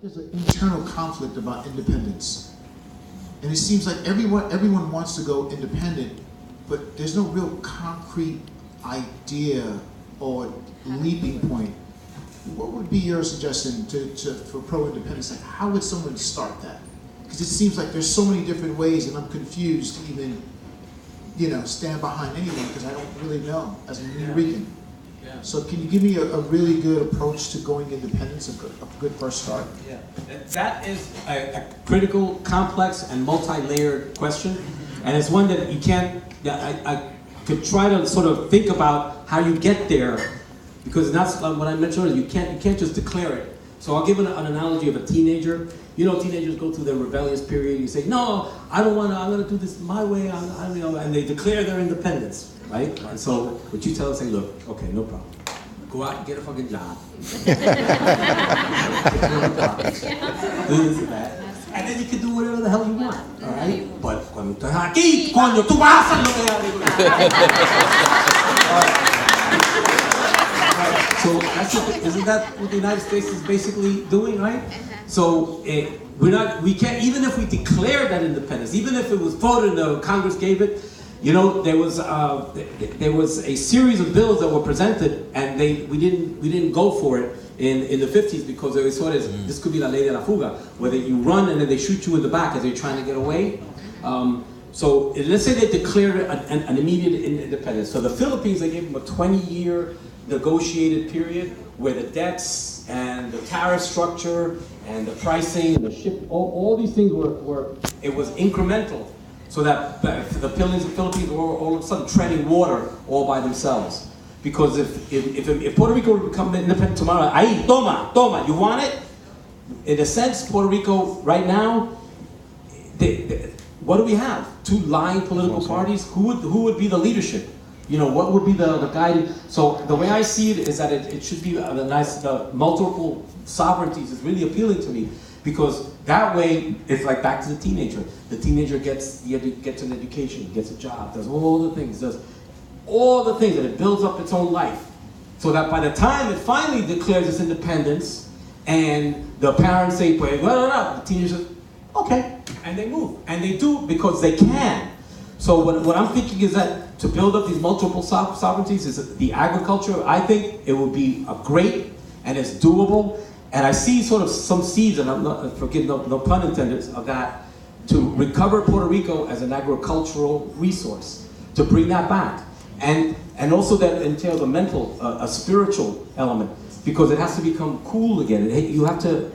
there's an internal conflict about independence. And it seems like everyone wants to go independent, but there's no real concrete idea or leaping point. What would be your suggestion for pro-independence? Like, how would someone start that? Because it seems like there's so many different ways, and I'm confused to even, stand behind anyone, because I don't really know as a Nuyorican. Yeah. So can you give me a really good approach to going independence, a good first start? Yeah, that is a critical, complex, and multi-layered question, and it's one that you can't. I could try to sort of think about how you get there, because that's what I mentioned earlier. You can't just declare it. So I'll give an analogy of a teenager. Teenagers go through their rebellious period. You say, no, I don't want to. I'm going to do this my way. And they declare their independence, right? And so what you tell them, say, look, okay, no problem. Go out and get a fucking job. Do this and that. And then you can do whatever the hell you want, all right? But cuando estás aquí, coño, tú vas a hacer lo que So isn't that what the United States is basically doing, right? So we can't, even if we declare that independence, even if it was voted and Congress gave it, there was a series of bills that were presented, and we didn't go for it in the 50s, because they saw it as this could be la ley de la fuga, where you run and then they shoot you in the back as you're trying to get away. So let's say they declared an immediate independence. So the Philippines, they gave them a 20-year negotiated period where the debts and the tariff structure and the pricing and the ship, all these things it was incremental. So that the Philippines were all of a sudden treading water all by themselves. Because if Puerto Rico would become independent tomorrow, ahí, toma, you want it? In a sense, Puerto Rico right now, what do we have? Two lying political parties? Who would be the leadership? What would be the guiding? So the way I see it is that it should be the multiple sovereignties is really appealing to me, because that way it's like back to the teenager. The teenager gets an education, gets a job, does all the things, and it builds up its own life. So that by the time it finally declares its independence, and the parents say, well, no, the teenager says, okay, and they move, and they do because they can. So what I'm thinking is that to build up these multiple sovereignties is the agriculture. I think it would be a great, and it's doable. And I see sort of some seeds, and I'm not, forgive no pun intended, of that, to recover Puerto Rico as an agricultural resource, to bring that back. And also that entails a mental, a spiritual element, because it has to become cool again. You have to,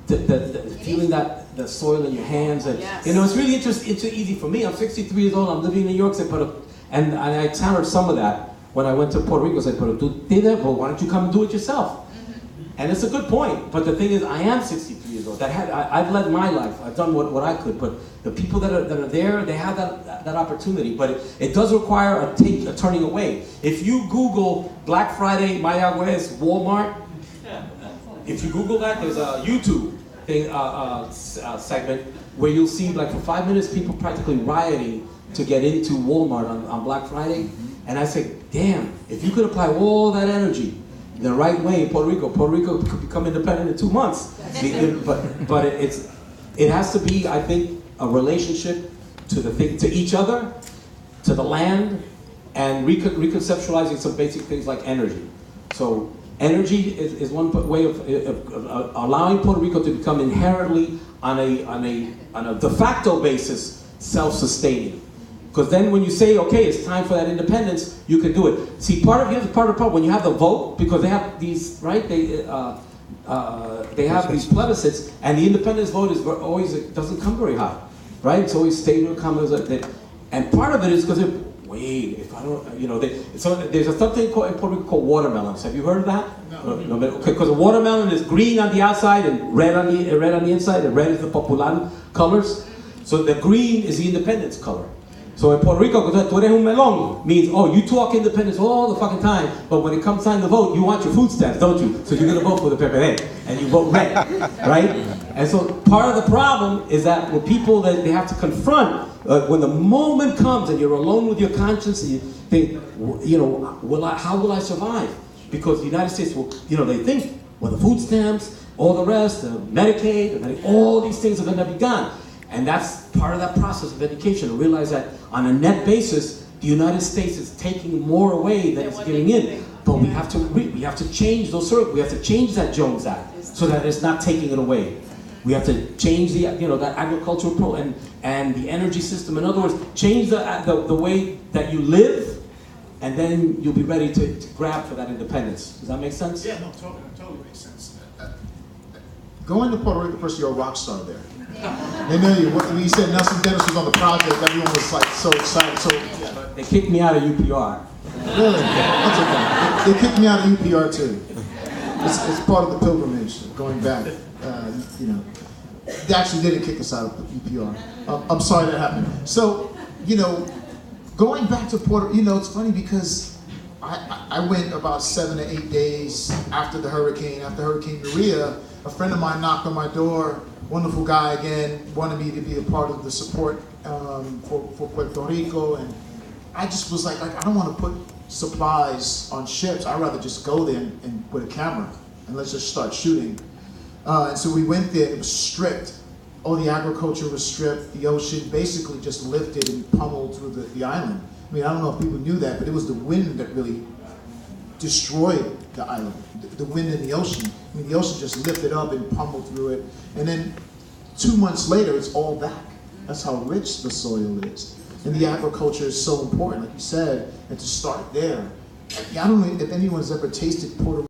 the feeling that the soil in your hands, and it's really interesting. It's easy for me. I'm 63 years old. I'm living in New York, and I encountered some of that when I went to Puerto Rico. I said, "Pero tú tienes, well, why don't you come and do it yourself?" And it's a good point. But the thing is, I am 63 years old. I've led my life. I've done what I could. But the people that are there, they have that opportunity. But it does require a turning away. If you Google Black Friday, Mayagüez, Walmart, if you Google that, there's a YouTube thing, segment where you'll see, like, for 5 minutes, people practically rioting to get into Walmart on Black Friday. And I say, damn, if you could apply all that energy the right way in Puerto Rico could become independent in 2 months. But it has to be, I think, a relationship to each other, to the land, and reconceptualizing some basic things like energy. So energy is one way of allowing Puerto Rico to become inherently, on a de facto basis, self-sustaining. Because then when you say, okay, it's time for that independence, you can do it. See, here's part of the problem. When you have the vote, because they have these, right, they have these plebiscites, and the independence vote is always, it doesn't come very high, right? It's always staying in comments like that. And part of it is because if I don't, so there's something in Puerto Rico called watermelons. Have you heard of that? No. Because a watermelon is green on the outside and red on the inside, and red is the popular colors. So the green is the independence color. So in Puerto Rico, tú eres un melón means, oh, you talk independence all the fucking time, but when it comes time to vote, you want your food stamps, don't you? So you're going to vote for the PPD, and you vote red, right? And so part of the problem is that with people that they have to confront, when the moment comes and you're alone with your conscience, and you think, how will I survive? Because the United States will, they think, well, the food stamps, all the rest, Medicaid, all these things are going to be gone. And that's part of that process of education, to realize that on a net basis, the United States is taking more away than it's giving in. But we have to change those circles. We have to change that Jones Act so that it's not taking it away. We have to change the that agricultural and the energy system. In other words, change the way that you live, and then you'll be ready to grab for that independence. Does that make sense? Yeah, no, totally makes sense. Going to Puerto Rico, first, you're a rock star there. They know you. When you said Nelson Denis was on the project, everyone was like so excited. So yeah. They kicked me out of UPR. Really? That's okay. They kicked me out of UPR too. It's part of the pilgrimage going back. They actually didn't kick us out of UPR. I'm sorry that happened. So, going back to Puerto, it's funny because I went about 7 to 8 days after Hurricane Maria. A friend of mine knocked on my door. Wonderful guy again, wanted me to be a part of the support for Puerto Rico, and I just was like I don't want to put supplies on ships. I'd rather just go there and with a camera and let's just start shooting. And so we went there. It was stripped. All the agriculture was stripped. The ocean basically just lifted and pummeled through the island. I mean, I don't know if people knew that, but it was the wind that really destroyed the island. The wind in the ocean. I mean, the ocean just lifted up and pummeled through it. And then 2 months later, it's all back. That's how rich the soil is. And the agriculture is so important, like you said, and to start there. I don't know if anyone's ever tasted Puerto Rico.